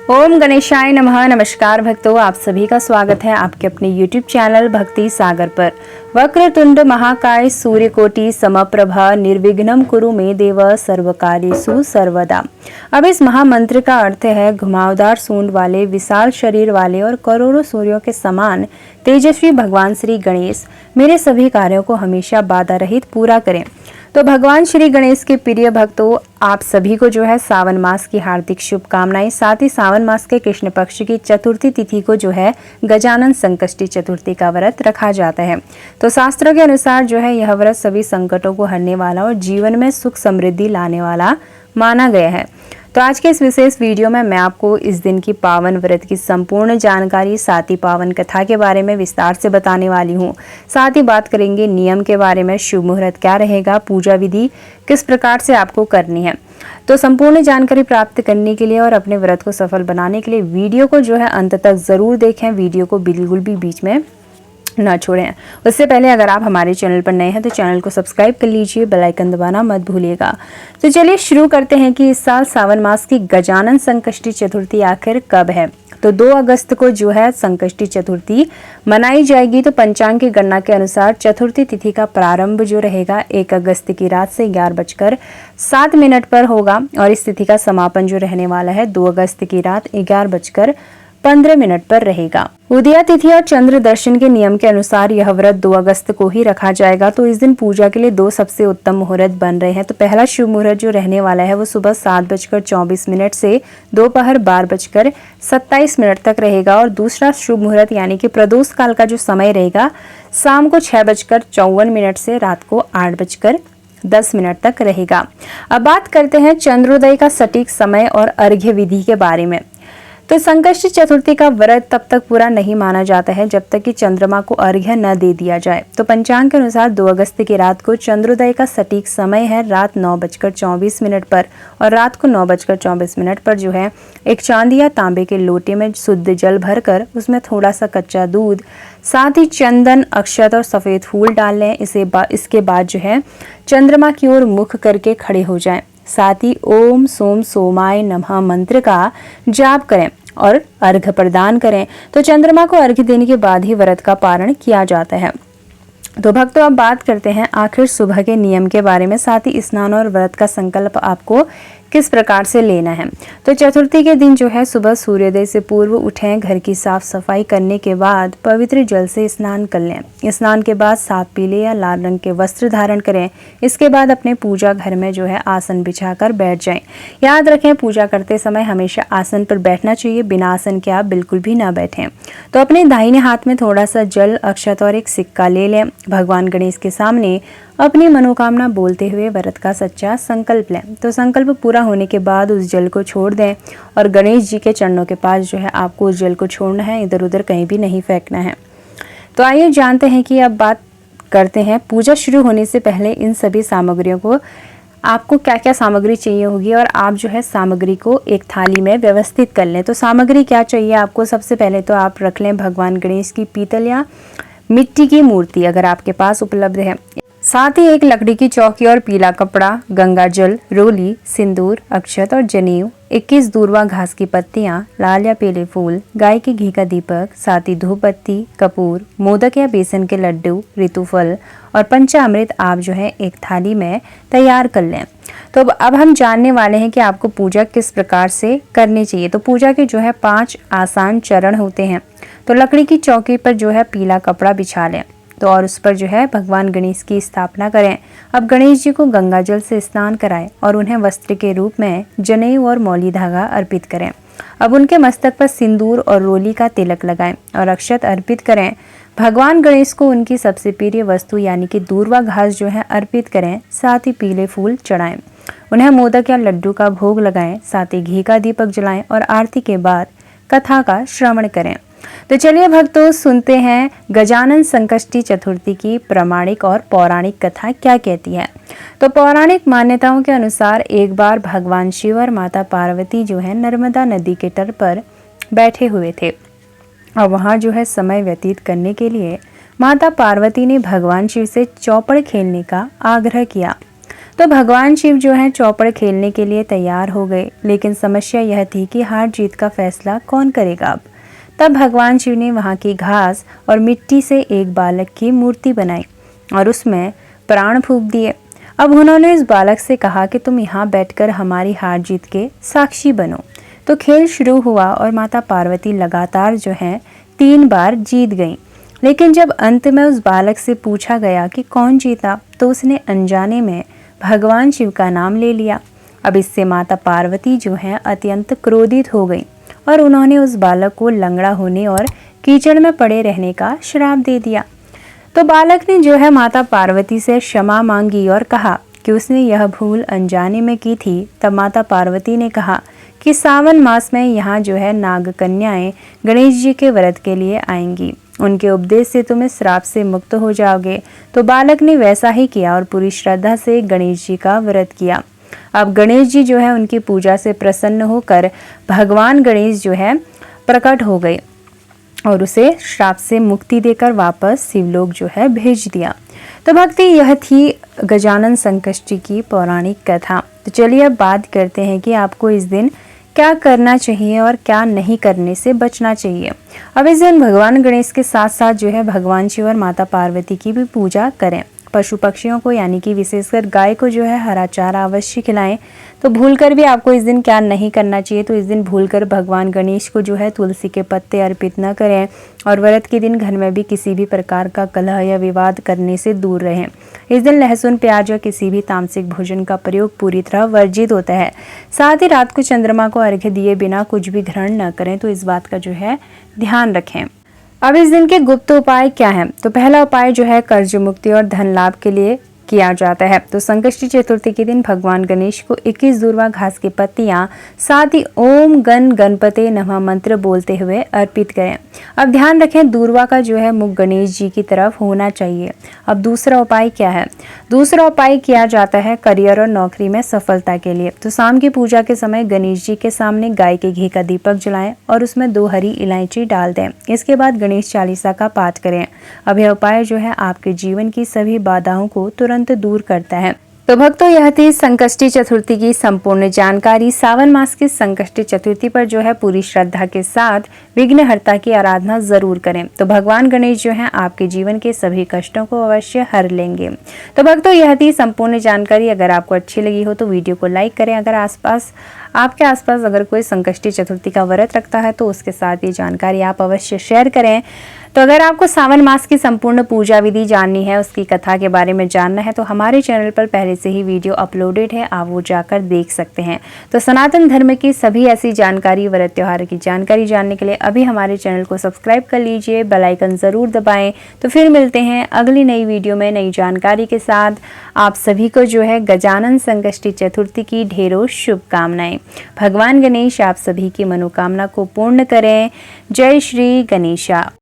ओम गणेशाय नमः। नमस्कार भक्तों, आप सभी का स्वागत है आपके अपने YouTube चैनल भक्ति सागर पर। वक्रतुंड महाकाय सूर्यकोटि समप्रभा निर्विघ्नं कुरु मे देव सर्वकार्येषु सर्वदा। अब इस महामंत्र का अर्थ है घुमावदार सूंड वाले, विशाल शरीर वाले और करोड़ों सूर्यों के समान तेजस्वी भगवान श्री गणेश मेरे सभी कार्यों को हमेशा बाधा रहित पूरा करें। तो भगवान श्री गणेश के प्रिय भक्तों, आप सभी को जो है सावन मास की हार्दिक शुभकामनाएं। साथ ही सावन मास के कृष्ण पक्ष की चतुर्थी तिथि को जो है गजानन संकष्टी चतुर्थी का व्रत रखा जाता है। तो शास्त्रों के अनुसार जो है यह व्रत सभी संकटों को हरने वाला और जीवन में सुख समृद्धि लाने वाला माना गया है। तो आज के इस विशेष वीडियो में मैं आपको इस दिन की पावन व्रत की संपूर्ण जानकारी, साथ ही पावन कथा के बारे में विस्तार से बताने वाली हूँ। साथ ही बात करेंगे नियम के बारे में, शुभ मुहूर्त क्या रहेगा, पूजा विधि किस प्रकार से आपको करनी है। तो संपूर्ण जानकारी प्राप्त करने के लिए और अपने व्रत को सफल बनाने के लिए वीडियो को जो है अंत तक जरूर देखें। वीडियो को बिल्कुल भी बीच में ना छोड़ें। उससे पहले अगर आप हमारे चैनल पर नए हैं तो चैनल को सब्सक्राइब कर लीजिए, बेल आइकन दबाना मत भूलिएगा। तो चलिए शुरू करते हैं कि इस साल सावन मास की गजानन संकष्टी चतुर्थी आखिर कब है। तो 2 अगस्त को जो है संकष्टी चतुर्थी मनाई जाएगी। तो पंचांग की गणना के अनुसार चतुर्थी तिथि का प्रारंभ जो रहेगा 1 अगस्त की रात से 11:07 पर होगा और इस तिथि का समापन जो रहने वाला है 2 अगस्त की रात 11:15 पर रहेगा। उदया तिथि और चंद्र दर्शन के नियम के अनुसार यह व्रत 2 अगस्त को ही रखा जाएगा। तो इस दिन पूजा के लिए 2 सबसे उत्तम मुहूर्त बन रहे हैं। तो पहला शुभ मुहूर्त जो रहने वाला है वो सुबह 7:24 से दोपहर 12:27 तक रहेगा और दूसरा शुभ मुहूर्त यानी कि प्रदोष काल का जो समय रहेगा शाम को 6:54 से रात को 8:10 तक रहेगा। अब बात करते हैं चंद्रोदय का सटीक समय और अर्घ्य विधि के बारे में। तो संकष्टी चतुर्थी का व्रत तब तक पूरा नहीं माना जाता है जब तक कि चंद्रमा को अर्घ्य न दे दिया जाए। तो पंचांग के अनुसार 2 अगस्त की रात को चंद्रोदय का सटीक समय है रात 9:24 पर और रात को 9:24 पर जो है एक चांदी या तांबे के लोटे में शुद्ध जल भरकर उसमें थोड़ा सा कच्चा दूध, साथ ही चंदन, अक्षत और सफेद फूल डाल लें। इसके बाद जो है चंद्रमा की ओर मुख करके खड़े हो जाएं। साथ ही ओम सोम सोमाय नमः मंत्र का जाप करें और अर्घ्य प्रदान करें। तो चंद्रमा को अर्घ्य देने के बाद ही व्रत का पारण किया जाता है। तो भक्तों, अब बात करते हैं आखिर सुबह के नियम के बारे में। साथ ही स्नान और व्रत का संकल्प आपको किस प्रकार से लेना है। तो चतुर्थी के दिन जो है सुबह सूर्योदय से पूर्व उठें, घर की साफ सफाई करने के बाद पवित्र जल से स्नान कर लें। स्नान के बाद साफ पीले या लाल रंग के वस्त्र धारण करें। इसके बाद अपने पूजा घर में जो है आसन बिछाकर बैठ जाएं। याद रखें, पूजा करते समय हमेशा आसन पर बैठना चाहिए, बिना आसन के आप बिल्कुल भी ना बैठें। तो अपने दाहिने हाथ में थोड़ा सा जल, अक्षत और एक सिक्का ले लें। भगवान गणेश के सामने अपनी मनोकामना बोलते हुए व्रत का सच्चा संकल्प लें। तो संकल्प पूरा होने के बाद उस जल को छोड़ दें और गणेश जी के चरणों के पास जो है आपको उस जल को छोड़ना है, इधर उधर कहीं भी नहीं फेंकना है। तो आइए जानते हैं कि अब बात करते हैं पूजा शुरू होने से पहले इन सभी सामग्रियों को आपको क्या क्या सामग्री चाहिए होगी और आप जो है सामग्री को एक थाली में व्यवस्थित कर लें। तो सामग्री क्या चाहिए आपको, सबसे पहले तो आप रख लें भगवान गणेश की पीतल या मिट्टी की मूर्ति अगर आपके पास उपलब्ध है। साथ ही एक लकड़ी की चौकी और पीला कपड़ा, गंगा जल, रोली, सिंदूर, अक्षत और जनेऊ, 21 दूर्वा घास की पत्तियां, लाल या पीले फूल, गाय के घी का दीपक, साथ ही धूप बत्ती, कपूर, मोदक या बेसन के लड्डू, ऋतुफल और पंचामृत आप जो है एक थाली में तैयार कर लें। तो अब हम जानने वाले हैं कि आपको पूजा किस प्रकार से करनी चाहिए। तो पूजा के जो है 5 आसान चरण होते हैं। तो लकड़ी की चौकी पर जो है पीला कपड़ा बिछा लें तो और उस पर जो है भगवान गणेश की स्थापना करें। अब गणेश जी को गंगा जल से स्नान कराएं और उन्हें वस्त्र के रूप में जनेऊ और मौली धागा अर्पित करें। अब उनके मस्तक पर सिंदूर और रोली का तिलक लगाएं और अक्षत अर्पित करें। भगवान गणेश को उनकी सबसे प्रिय वस्तु यानी कि दूर्वा घास जो है अर्पित करें। साथ ही पीले फूल चढ़ाएं, उन्हें मोदक या लड्डू का भोग लगाएं, साथ ही घी का दीपक जलाएं और आरती के बाद कथा का श्रवण करें। तो चलिए भक्तों, सुनते हैं गजानन संकष्टी चतुर्थी की प्रामाणिक और पौराणिक कथा क्या कहती है। तो पौराणिक मान्यताओं के अनुसार एक बार भगवान शिव और माता पार्वती जो है नर्मदा नदी के तट पर बैठे हुए थे और वहां जो है समय व्यतीत करने के लिए माता पार्वती ने भगवान शिव से चौपड़ खेलने का आग्रह किया। तो भगवान शिव जो है चौपड़ खेलने के लिए तैयार हो गए, लेकिन समस्या यह थी कि हार जीत का फैसला कौन करेगा अब। तब भगवान शिव ने वहां की घास और मिट्टी से एक बालक की मूर्ति बनाई और उसमें प्राण फूंक दिए। अब उन्होंने इस बालक से कहा कि तुम यहाँ बैठकर हमारी हार जीत के साक्षी बनो। तो खेल शुरू हुआ और माता पार्वती लगातार जो है 3 बार जीत गईं। लेकिन जब अंत में उस बालक से पूछा गया कि कौन जीता, तो उसने अनजाने में भगवान शिव का नाम ले लिया। अब इससे माता पार्वती जो है अत्यंत क्रोधित हो गई और उन्होंने उस बालक को लंगड़ा होने और कीचड़ में पड़े रहने का श्राप दे दिया। तो बालक ने जो है माता पार्वती से क्षमा मांगी और कहा कि उसने यह भूल अनजाने में की थी। तब माता पार्वती ने कहा कि सावन मास में यहाँ जो है नाग कन्याएं गणेश जी के व्रत के लिए आएंगी, उनके उपदेश से तुम इस श्राप से मुक्त हो जाओगे। तो बालक ने वैसा ही किया और पूरी श्रद्धा से गणेश जी का व्रत किया। अब गणेश जी जो है उनकी पूजा से प्रसन्न होकर भगवान गणेश जो है प्रकट हो गए और उसे श्राप से मुक्ति देकर वापस शिवलोक जो है भेज दिया। तो भक्ति यह थी गजानन संकष्टी की पौराणिक कथा। तो चलिए अब बात करते हैं कि आपको इस दिन क्या करना चाहिए और क्या नहीं करने से बचना चाहिए। अब इस दिन भगवान गणेश के साथ साथ जो है भगवान शिव और माता पार्वती की भी पूजा करें। पशु पक्षियों को यानी कि विशेषकर गाय को जो है हरा चारा अवश्य खिलाएं। तो भूलकर भी आपको इस दिन क्या नहीं करना चाहिए, तो इस दिन भूलकर भगवान गणेश को जो है तुलसी के पत्ते अर्पित न करें और व्रत के दिन घर में भी किसी भी प्रकार का कलह या विवाद करने से दूर रहें। इस दिन लहसुन, प्याज या किसी भी तामसिक भोजन का प्रयोग पूरी तरह वर्जित होता है। साथ ही रात को चंद्रमा को अर्घ्य दिए बिना कुछ भी ग्रहण न करें, तो इस बात का जो है ध्यान रखें। अब इस दिन के गुप्त उपाय क्या हैं? तो पहला उपाय जो है कर्ज मुक्ति और धन लाभ के लिए किया जाता है। तो संकष्टी चतुर्थी के दिन भगवान गणेश को 21 दूर्वा घास की पत्तियां साथ ही ओम गण गणपते नमः मंत्र बोलते हुए अर्पित करें। अब ध्यान रखें दूर्वा का जो है मुख गणेश जी की तरफ होना चाहिए। अब दूसरा उपाय क्या है? दूसरा उपाय किया जाता है करियर और नौकरी में सफलता के लिए। तो शाम की पूजा के समय गणेश जी के सामने गाय के घी का दीपक जलाएं और उसमें 2 हरी इलायची डाल दें। इसके बाद गणेश चालीसा का पाठ करें। अब यह उपाय जो है आपके जीवन की सभी बाधाओं को तुरंत दूर करता है। तो भक्तों, यह थी संकष्टी चतुर्थी की संपूर्ण जानकारी। सावन मास की संकष्टी चतुर्थी पर जो है पूरी श्रद्धा के साथ विघ्नहर्ता की आराधना जरूर करें। तो भगवान गणेश जो है आपके जीवन के सभी कष्टों को अवश्य हर लेंगे। तो भक्तों, यह थी संपूर्ण जानकारी। अगर आपको अच्छी लगी हो तो वीडियो को लाइक करें। अगर आपके आसपास अगर कोई संकष्टी चतुर्थी का व्रत रखता है तो उसके साथ ये जानकारी आप अवश्य शेयर करें। तो अगर आपको सावन मास की संपूर्ण पूजा विधि जाननी है, उसकी कथा के बारे में जानना है, तो हमारे चैनल पर पहले से ही वीडियो अपलोडेड है, आप वो जाकर देख सकते हैं। तो सनातन धर्म की सभी ऐसी जानकारी, व्रत त्योहार की जानकारी जानने के लिए अभी हमारे चैनल को सब्सक्राइब कर लीजिए, बेल आइकन जरूर दबाएं। तो फिर मिलते हैं अगली नई वीडियो में नई जानकारी के साथ। आप सभी को जो है गजानन संकष्टी चतुर्थी की ढेरों शुभकामनाएं। भगवान गणेश आप सभी की मनोकामना को पूर्ण करें। जय श्री गणेशा।